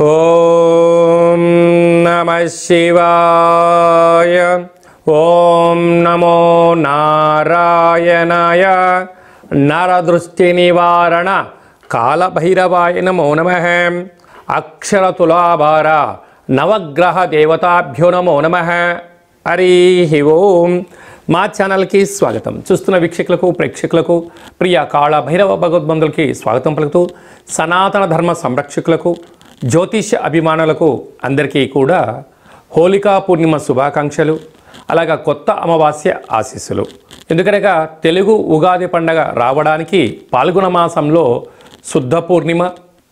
ఓం నమః శివాయ. ఓం నమో నారాయణాయ. నరదృష్టి నివారణ కాళభైరవాయ నమో నమః. అక్షర తులాభార నవగ్రహ దేవతాభ్యో నమో నమః. హరి ఓం. మా ఛానల్కి స్వాగతం. చూస్తున్న వీక్షకులకు ప్రేక్షకులకు ప్రియ కాళభైరవ భగవద్బంధులకి స్వాగతం పలుకుతూ, సనాతన ధర్మ సంరక్షకులకు జ్యోతిష్య అభిమానులకు అందరికీ కూడా హోళికా పూర్ణిమ శుభాకాంక్షలు, అలాగా కొత్త అమావాస్య ఆశీస్సులు. ఎందుకనగా తెలుగు ఉగాది పండగ రావడానికి పాల్గొన మాసంలో శుద్ధ పూర్ణిమ,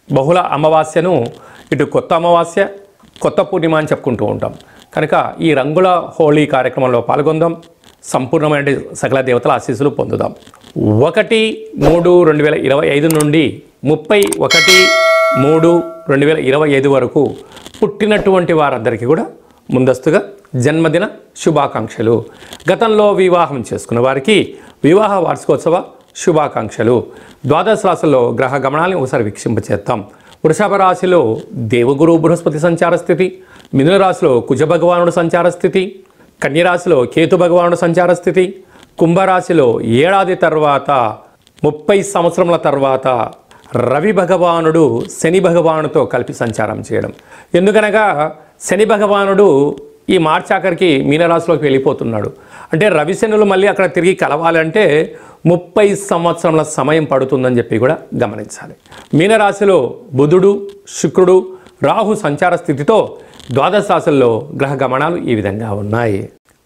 బహుళ అమావాస్యను ఇటు కొత్త అమావాస్య, కొత్త పూర్ణిమ అని చెప్పుకుంటూ ఉంటాం. కనుక ఈ రంగుల హోళీ కార్యక్రమంలో పాల్గొందాం. సంపూర్ణమైన సకల దేవతల ఆశీస్సులు పొందుదాం. 1-3-2025 నుండి 31-3-2025 వరకు పుట్టినటువంటి వారందరికీ కూడా ముందస్తుగా జన్మదిన శుభాకాంక్షలు. గతంలో వివాహం చేసుకున్న వారికి వివాహ వార్షికోత్సవ శుభాకాంక్షలు. ద్వాదశ రాశుల్లో గ్రహ గమనాన్ని ఒకసారి వీక్షింపచేద్దాం. వృషభ రాశిలో దేవగురు బృహస్పతి సంచార స్థితి, మిథున రాశిలో కుజ భగవానుడు సంచార స్థితి, కన్యరాశిలో కేతు భగవానుడు సంచార స్థితి, కుంభరాశిలో ఏడాది తర్వాత 30 సంవత్సరముల తర్వాత రవి భగవానుడు శని భగవానుడితో కలిపి సంచారం చేయడం. ఎందుకనగా శని భగవానుడు ఈ మార్చి ఆఖరికి మీనరాశిలోకి వెళ్ళిపోతున్నాడు. అంటే రవి శనులు మళ్ళీ అక్కడ తిరిగి కలవాలంటే 30 సంవత్సరముల సమయం పడుతుందని చెప్పి కూడా గమనించాలి. మీనరాశిలో బుధుడు, శుక్రుడు, రాహు సంచార స్థితితో ద్వాదశ రాశుల్లో గ్రహ గమనాలు ఈ విధంగా ఉన్నాయి.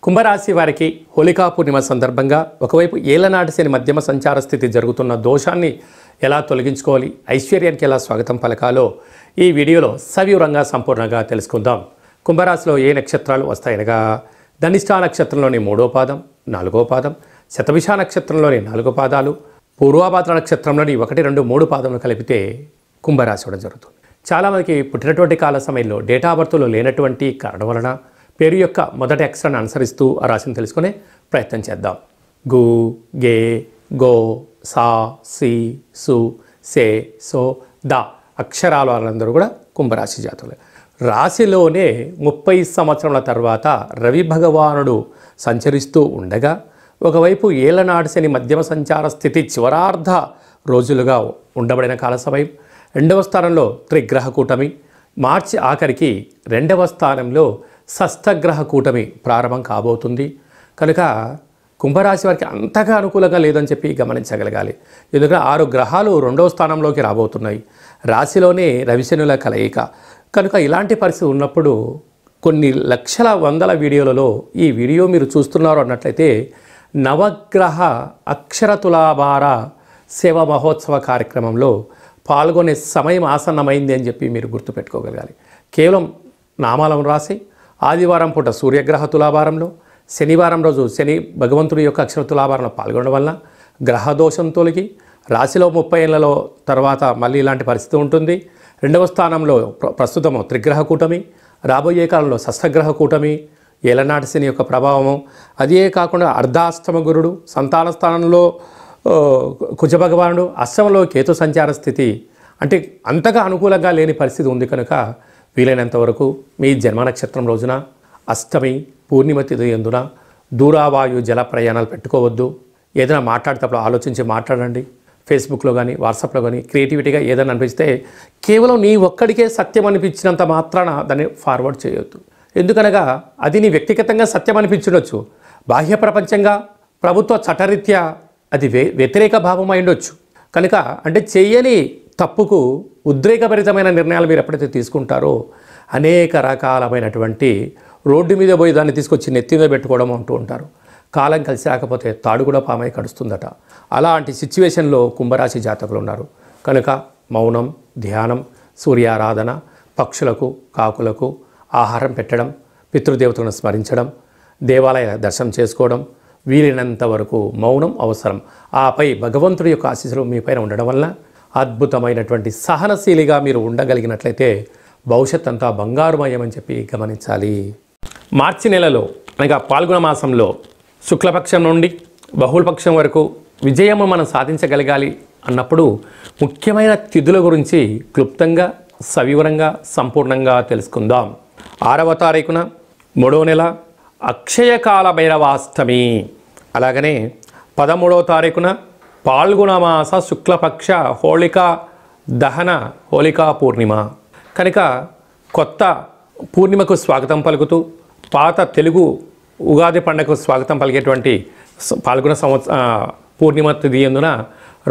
కుంభరాశి వారికి హోళికా పూర్ణిమ సందర్భంగా ఒకవైపు ఏళ్లనాటి శని మధ్యమ సంచార స్థితి జరుగుతున్న దోషాన్ని ఎలా తొలగించుకోవాలి, ఐశ్వర్యానికి ఎలా స్వాగతం పలకాలో ఈ వీడియోలో సవివరంగా సంపూర్ణంగా తెలుసుకుందాం. కుంభరాశిలో ఏ నక్షత్రాలు వస్తాయనగా ధనిష్ఠా నక్షత్రంలోని 3వ పాదం, 4వ పాదం, శతభిష నక్షత్రంలోని 4 పాదాలు, పూర్వాభాద్ర నక్షత్రంలోని 1, 2, 3 పాదములు కలిపితే కుంభరాశి కూడా జరుగుతుంది. చాలామందికి పుట్టినటువంటి కాల సమయంలో డేటా ఆఫ్ బర్త్లో లేనటువంటి కారణం వలన పేరు యొక్క మొదటి అక్షరాన్ని అనుసరిస్తూ ఆ రాశిని తెలుసుకునే ప్రయత్నం చేద్దాం. గు, గే, గో, సా, సి, సు, సే, సో, ద అక్షరాల వాళ్ళందరూ కూడా కుంభరాశి జాతులే. రాశిలోనే 30 సంవత్సరాల తర్వాత రవి భగవానుడు సంచరిస్తూ ఉండగా ఒకవైపు ఏళ్లనాటి శని మధ్యమ సంచార స్థితి చివరార్ధ రోజులుగా ఉండబడిన కాల సమయం, 2వ స్థానంలో త్రిగ్రహ కూటమి, మార్చి ఆఖరికి 2వ స్థానంలో షష్ఠగ్రహ కూటమి ప్రారంభం కాబోతుంది. కనుక కుంభరాశి వారికి అంతగా అనుకూలంగా లేదని చెప్పి గమనించగలగాలి. ఎందుకంటే 6 గ్రహాలు 2వ స్థానంలోకి రాబోతున్నాయి. రాశిలోనే రవిశనుల కలయిక. కనుక ఇలాంటి పరిస్థితి ఉన్నప్పుడు కొన్ని లక్షల వందల వీడియోలలో ఈ వీడియో మీరు చూస్తున్నారు అన్నట్లయితే నవగ్రహ అక్షర తులాభార సేవ మహోత్సవ కార్యక్రమంలో పాల్గొనే సమయం ఆసన్నమైంది అని చెప్పి మీరు గుర్తుపెట్టుకోగలగాలి. కేవలం నామాలను రాసి ఆదివారం పూట సూర్యగ్రహ తులాభారంలో, శనివారం రోజు శని భగవంతుడి యొక్క అక్షర తులాభారంలో పాల్గొనడం వల్ల గ్రహదోషం తొలగి రాశిలో 30 ఏళ్లలో తర్వాత మళ్ళీ ఇలాంటి పరిస్థితి ఉంటుంది. 2వ స్థానంలో ప్రస్తుతము త్రిగ్రహ కూటమి, రాబోయే కాలంలో షష్ఠగ్రహ కూటమి, ఏలనాటి శని యొక్క ప్రభావము, అదే కాకుండా అర్ధాష్టమ గురుడు, సంతాన స్థానంలో కుజ భగవానుడు, అష్టమంలో కేతు సంచార స్థితి, అంటే అంతగా అనుకూలంగా లేని పరిస్థితి ఉంది. కనుక వీలైనంత వరకు మీ జన్మ నక్షత్రం రోజున అష్టమి పూర్ణిమ తిథి యందున దూరావాయు జల ప్రయాణాలు పెట్టుకోవద్దు. ఏదైనా మాట్లాడేటప్పుడు ఆలోచించి మాట్లాడండి. ఫేస్బుక్లో కానీ వాట్సాప్లో కానీ క్రియేటివిటీగా ఏదైనా అనిపిస్తే కేవలం నీ ఒక్కడికే సత్యం అనిపించినంత మాత్రాన దాన్ని ఫార్వర్డ్ చేయొద్దు. ఎందుకనగా అది నీ వ్యక్తిగతంగా సత్యం అనిపించవచ్చు, బాహ్య ప్రపంచంగా ప్రభుత్వ చట్టరీత్యా అది వ్యతిరేక భావం అయి ఉండొచ్చు. కనుక అంటే చేయని తప్పుకు ఉద్రేకభరితమైన నిర్ణయాలు మీరు ఎప్పుడైతే తీసుకుంటారో అనేక రకాలమైనటువంటి రోడ్డు మీద పోయి దాన్ని తీసుకొచ్చి నెత్తి మీద పెట్టుకోవడం అంటూ ఉంటారు. కాలం కలిసి రాకపోతే తాడు కూడా పామై కడుస్తుందట. అలాంటి సిచ్యువేషన్లో కుంభరాశి జాతకులు ఉన్నారు. కనుక మౌనం, ధ్యానం, సూర్యారాధన, పక్షులకు కాకులకు ఆహారం పెట్టడం, పితృదేవతలను స్మరించడం, దేవాలయ దర్శనం చేసుకోవడం, వీలైనంత వరకు మౌనం అవసరం. ఆపై భగవంతుడి యొక్క ఆశీస్సులు మీ పైన ఉండడం వల్ల అద్భుతమైనటువంటి సహనశీలిగా మీరు ఉండగలిగినట్లయితే భవిష్యత్ అంతా బంగారుమయమని చెప్పి గమనించాలి. మార్చి నెలలో అనగా పాల్గొన మాసంలో శుక్లపక్షం నుండి బహుళపక్షం వరకు విజయము మనం సాధించగలగాలి అన్నప్పుడు ముఖ్యమైన తిథుల గురించి క్లుప్తంగా సవివరంగా సంపూర్ణంగా తెలుసుకుందాం. 6వ తారీఖున 3వ నెల అక్షయ కాల భైరవాష్టమి, అలాగనే 13వ తారీఖున పాల్గొనమాస శుక్లపక్ష హోళికా దహన హోళికా పూర్ణిమ. కనుక కొత్త పూర్ణిమకు స్వాగతం పలుకుతూ పాత తెలుగు ఉగాది పండుగకు స్వాగతం పలికేటువంటి పాల్గొన పూర్ణిమ తిథి అందున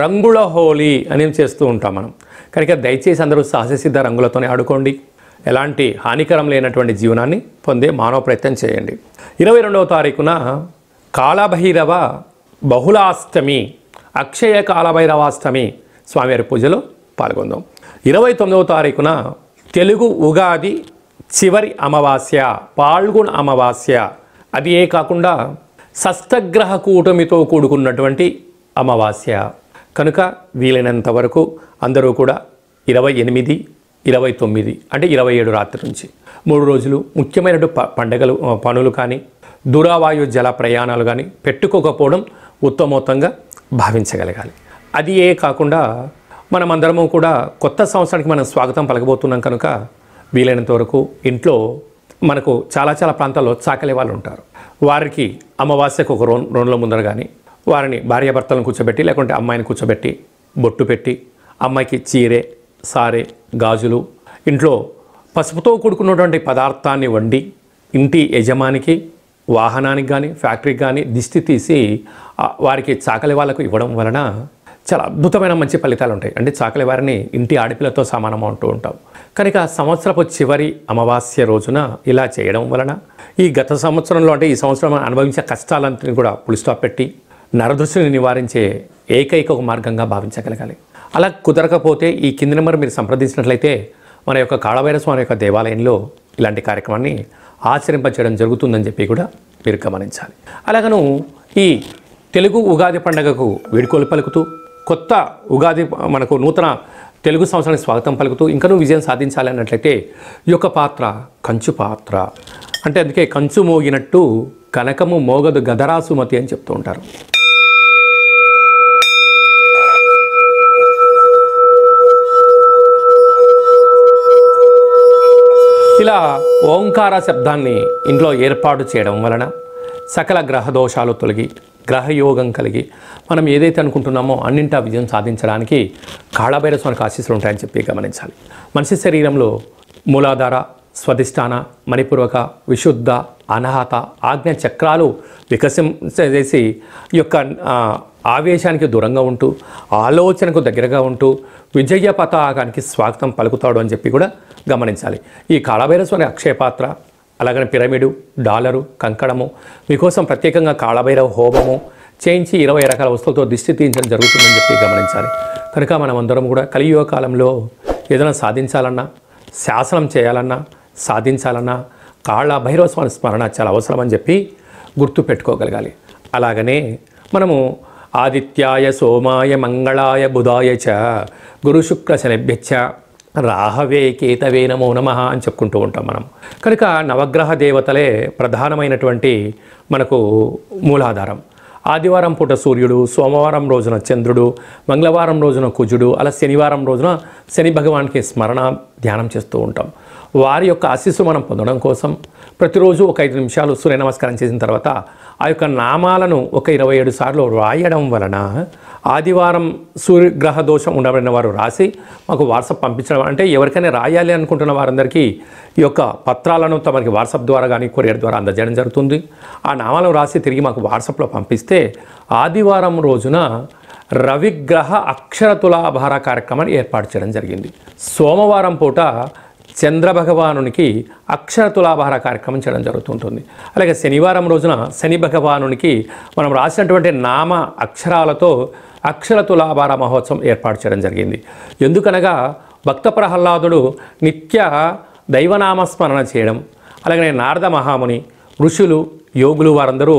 రంగుల హోలీ అని చేస్తూ ఉంటాం మనం. కనుక దయచేసి అందరూ సహజసిద్ధ రంగులతోనే ఆడుకోండి. ఎలాంటి హానికరం లేనటువంటి జీవనాన్ని పొందే మానవ ప్రయత్నం చేయండి. 22వ తారీఖున కాళభైరవ బహుళాష్టమి, అక్షయ కాళభైరవాష్టమి స్వామివారి పూజలో పాల్గొందాం. 29వ తారీఖున తెలుగు ఉగాది చివరి అమావాస్య, పాల్గొన అమావాస్య. అది ఏ కాకుండా షష్టగ్రహ కూటమితో కూడుకున్నటువంటి అమావాస్య. కనుక వీలైనంత వరకు అందరూ కూడా 28, 29 అంటే 27 రాత్రి నుంచి 3 రోజులు ముఖ్యమైన పండగలు పనులు కానీ దూరవాయు జల ప్రయాణాలు కానీ పెట్టుకోకపోవడం ఉత్తమోత్తంగా భావించగలగాలి. అది ఏ కాకుండా మనమందరము కూడా కొత్త సంవత్సరానికి మనం స్వాగతం పలకబోతున్నాం. కనుక వీలైనంత వరకు ఇంట్లో మనకు చాలా ప్రాంతాల్లో చాకలి వాళ్ళు ఉంటారు. వారికి అమావాస్యకు ఒక రోజుల ముందర కానీ వారిని భార్యాభర్తలను కూర్చోబెట్టి లేకుంటే అమ్మాయిని కూర్చోబెట్టి బొట్టు పెట్టి అమ్మాయికి చీరె సారె గాజులు ఇంట్లో పసుపుతో కూడుకున్నటువంటి పదార్థాన్ని వండి ఇంటి యజమానికి వాహనానికి కానీ ఫ్యాక్టరీకి కానీ దిష్టి తీసి వారికి చాకలి వాళ్ళకు ఇవ్వడం వలన చాలా అద్భుతమైన మంచి ఫలితాలు ఉంటాయి. అంటే చాకలి వారిని ఇంటి ఆడపిల్లతో సమానం అంటూ ఉంటాం. కనుక సంవత్సరపు చివరి అమావాస్య రోజున ఇలా చేయడం వలన ఈ గత సంవత్సరంలో అంటే ఈ సంవత్సరం అనుభవించే కష్టాలంటిని కూడా పులి స్టాప్ పెట్టి నరదృష్టిని నివారించే ఏకైక ఒక మార్గంగా భావించగలగాలి. అలా కుదరకపోతే ఈ కింది నెంబర్ మీరు సంప్రదించినట్లయితే మన యొక్క కాళభైరవ స్వామి యొక్క దేవాలయంలో ఇలాంటి కార్యక్రమాన్ని ఆచరింపచేయడం జరుగుతుందని చెప్పి కూడా మీరు గమనించాలి. అలాగను ఈ తెలుగు ఉగాది పండుగకు వేడుకలు పలుకుతూ కొత్త ఉగాది మనకు నూతన తెలుగు సంవత్సరానికి స్వాగతం పలుకుతూ ఇంకనూ విజయం సాధించాలి అన్నట్లయితే ఈ యొక్క పాత్ర కంచు పాత్ర. అంటే అందుకే కంచు మోగినట్టు కనకము మోగదు గదరాసుమతి అని చెప్తూ ఉంటారు. ఇలా ఓంకార శబ్దాన్ని ఇంట్లో ఏర్పాటు చేయడం వలన సకల గ్రహ దోషాలు తొలగి గ్రహయోగం కలిగి మనం ఏదైతే అనుకుంటున్నామో అన్నింటా విజయం సాధించడానికి కాళభైరవ స్వామికి ఆశీస్సులు ఉంటాయని చెప్పి గమనించాలి. మనిషి శరీరంలో మూలాధార, స్వధిష్టాన, మణిపూర్వక, విశుద్ధ, అనాహత, ఆజ్ఞ చక్రాలు వికసించేసి ఈ యొక్క ఆవేశానికి దూరంగా ఉంటూ ఆలోచనకు దగ్గరగా ఉంటూ విజయ పతాకానికి స్వాగతం పలుకుతాడు అని చెప్పి కూడా గమనించాలి. ఈ కాళభైరవ స్వామి అక్షయ పాత్ర, అలాగనే పిరమిడు, డాలరు, కంకణము మీకోసం ప్రత్యేకంగా కాళభైరవ హోమము చేయించి 20 రకాల వస్తువులతో దిష్టి తీయించడం జరుగుతుందని చెప్పి గమనించాలి. కనుక మనం అందరం కూడా కలియుగ కాలంలో ఏదైనా సాధించాలన్నా, శాసనం చేయాలన్నా, సాధించాలన్నా కాళభైరవ స్వామి స్మరణ చాలా అవసరమని చెప్పి గుర్తు పెట్టుకోగలగాలి. అలాగనే మనము ఆదిత్యాయ సోమాయ మంగళాయ బుధాయ చ గురు శుక్ర శనిభ్యచ్చ రాహవే కేతవే నమో నమః అని చెప్పుకుంటూ ఉంటాం మనం. కనుక నవగ్రహ దేవతలే ప్రధానమైనటువంటి మనకు మూలాధారం. ఆదివారం పూట సూర్యుడు, సోమవారం రోజున చంద్రుడు, మంగళవారం రోజున కుజుడు, అలా శనివారం రోజున శని భగవానికి స్మరణ ధ్యానం చేస్తూ ఉంటాం. వారి యొక్క ఆశీస్సు మనం పొందడం కోసం ప్రతిరోజు ఒక 5 నిమిషాలు సూర్య నమస్కారం చేసిన తర్వాత ఆ యొక్క నామాలను ఒక 27 సార్లు రాయడం వలన ఆదివారం సూర్యగ్రహ దోషం ఉండబడిన వారు రాసి మాకు వాట్సాప్ పంపించడం, అంటే ఎవరికైనా రాయాలి అనుకుంటున్న వారందరికీ ఈ యొక్క పత్రాలను తమకి వాట్సాప్ ద్వారా కానీ కొరియర్ ద్వారా అందజేయడం జరుగుతుంది. ఆ నామాలను రాసి తిరిగి మాకు వాట్సాప్లో పంపిస్తే ఆదివారం రోజున రవిగ్రహ అక్షర తులాభార కార్యక్రమాన్ని ఏర్పాటు చేయడం జరిగింది. సోమవారం పూట చంద్రభగవానునికి అక్షర తులాభార కార్యక్రమం చేయడం జరుగుతుంటుంది. అలాగే శనివారం రోజున శని భగవానునికి మనం రాసినటువంటి నామ అక్షరాలతో అక్షర తులాభార మహోత్సవం ఏర్పాటు చేయడం జరిగింది. ఎందుకనగా భక్త ప్రహ్లాదుడు నిత్య దైవనామస్మరణ చేయడం, అలాగే నారద మహాముని, ఋషులు, యోగులు వారందరూ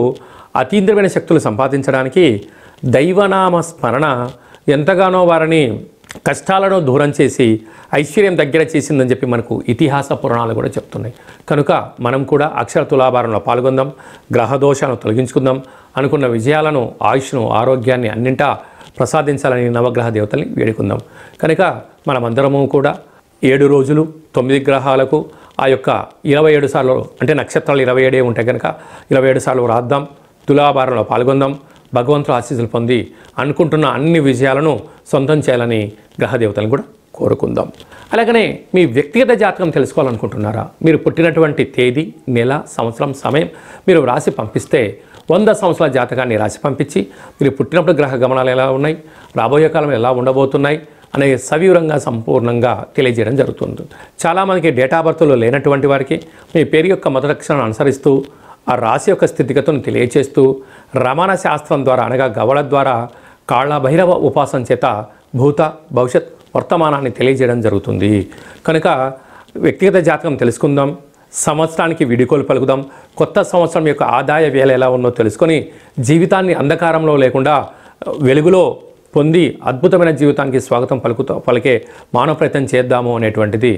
అతీంద్రమైన శక్తులు సంపాదించడానికి దైవనామ స్మరణ ఎంతగానో వారిని కష్టాలను దూరం చేసి ఐశ్వర్యం దగ్గర చేసిందని చెప్పి మనకు ఇతిహాస పురాణాలు కూడా చెప్తున్నాయి. కనుక మనం కూడా అక్షర తులాభారంలో పాల్గొందాం, గ్రహ దోషాలను తొలగించుకుందాం, అనుకున్న విజయాలను, ఆయుష్ను, ఆరోగ్యాన్ని అన్నింటా ప్రసాదించాలని నవగ్రహ దేవతల్ని వేడుకుందాం. కనుక మనమందరము కూడా 7 రోజులు 9 గ్రహాలకు ఆ యొక్క 27 సార్లు అంటే నక్షత్రాలు 27 ఉంటాయి కనుక 27 సార్లు రాద్దాం, తులాభారంలో పాల్గొందాం, భగవంతుల ఆశీస్సులు పొంది అనుకుంటున్న అన్ని విజయాలను సొంతం చేయాలని గ్రహదేవతలను కూడా కోరుకుందాం. అలాగనే మీ వ్యక్తిగత జాతకం తెలుసుకోవాలనుకుంటున్నారా? మీరు పుట్టినటువంటి తేదీ, నెల, సంవత్సరం, సమయం మీరు రాసి పంపిస్తే 100 సంవత్సరాల జాతకాన్ని రాసి పంపించి మీరు పుట్టినప్పుడు గ్రహ గమనాలు ఎలా ఉన్నాయి, రాబోయే కాలంలో ఎలా ఉండబోతున్నాయి అనే సవివరంగా సంపూర్ణంగా తెలియజేయడం జరుగుతుంది. చాలామందికి డేటా బర్త్లో లేనటువంటి వారికి మీ పేరు యొక్క మొదటి అక్షరాన్ని అనుసరిస్తూ ఆ రాశి యొక్క స్థితిగతులను తెలియచేస్తూ రమణ శాస్త్రం ద్వారా అనగా గవళ ద్వారా కాళ్ళ భైరవ ఉపాసన చేత భూత భవిష్యత్ వర్తమానాన్ని తెలియజేయడం జరుగుతుంది. కనుక వ్యక్తిగత జాతకం తెలుసుకుందాం, సంవత్సరానికి వీడియోలు పలుకుదాం, కొత్త సంవత్సరం యొక్క ఆదాయ వేళ ఎలా ఉందో తెలుసుకొని జీవితాన్ని అంధకారంలో లేకుండా వెలుగులో పొంది అద్భుతమైన జీవితానికి స్వాగతం పలికే మానవ ప్రయత్నం చేద్దాము అనేటువంటిది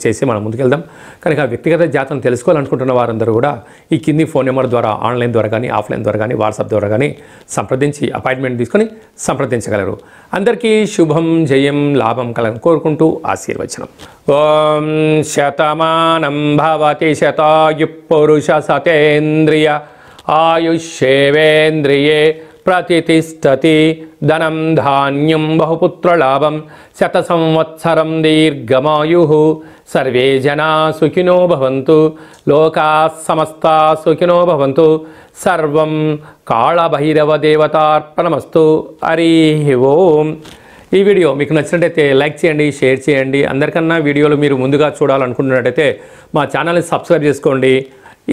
చేసి మనం ముందుకెళ్దాం. కనుక వ్యక్తిగత జాతకం తెలుసుకోవాలనుకుంటున్న వారందరూ కూడా ఈ కింది ఫోన్ నెంబర్ ద్వారా ఆన్లైన్ ద్వారా కానీ ఆఫ్లైన్ ద్వారా కానీ వాట్సాప్ ద్వారా కానీ సంప్రదించి అపాయింట్మెంట్ తీసుకొని సంప్రదించగలరు. అందరికీ శుభం, జయం, లాభం కలను కోరుకుంటూ ఆశీర్వచనం. ఓం శతమానం భవతి శతాయు పురుష సతేంద్రియ ఆయుష్యేవేంద్రియే ప్రతిష్టతి ధనం ధాన్యం బహుపుత్రలాభం శత సంవత్సరం దీర్ఘమాయు సర్వే జనా సుఖినో భవంతు లోకా సమస్తా సుఖినో భవంతు సర్వం కాళభైరవ దేవతార్పణమస్తు. హరి ఓం. ఈ వీడియో మీకు నచ్చినట్టయితే లైక్ చేయండి, షేర్ చేయండి. అందరికన్నా వీడియోలు మీరు ముందుగా చూడాలనుకుంటున్నట్టయితే మా ఛానల్ని సబ్స్క్రైబ్ చేసుకోండి.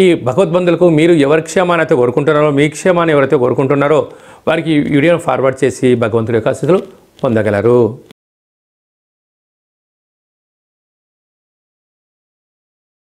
ఈ భగవద్బంధులకు మీరు ఎవరి క్షేమాన్ని అయితే కోరుకుంటున్నారో, మీ క్షేమాన్ని ఎవరైతే కోరుకుంటున్నారో వారికి ఈ వీడియోను ఫార్వర్డ్ చేసి భగవంతుడి యొక్క ఆశీస్సులు పొందగలరు.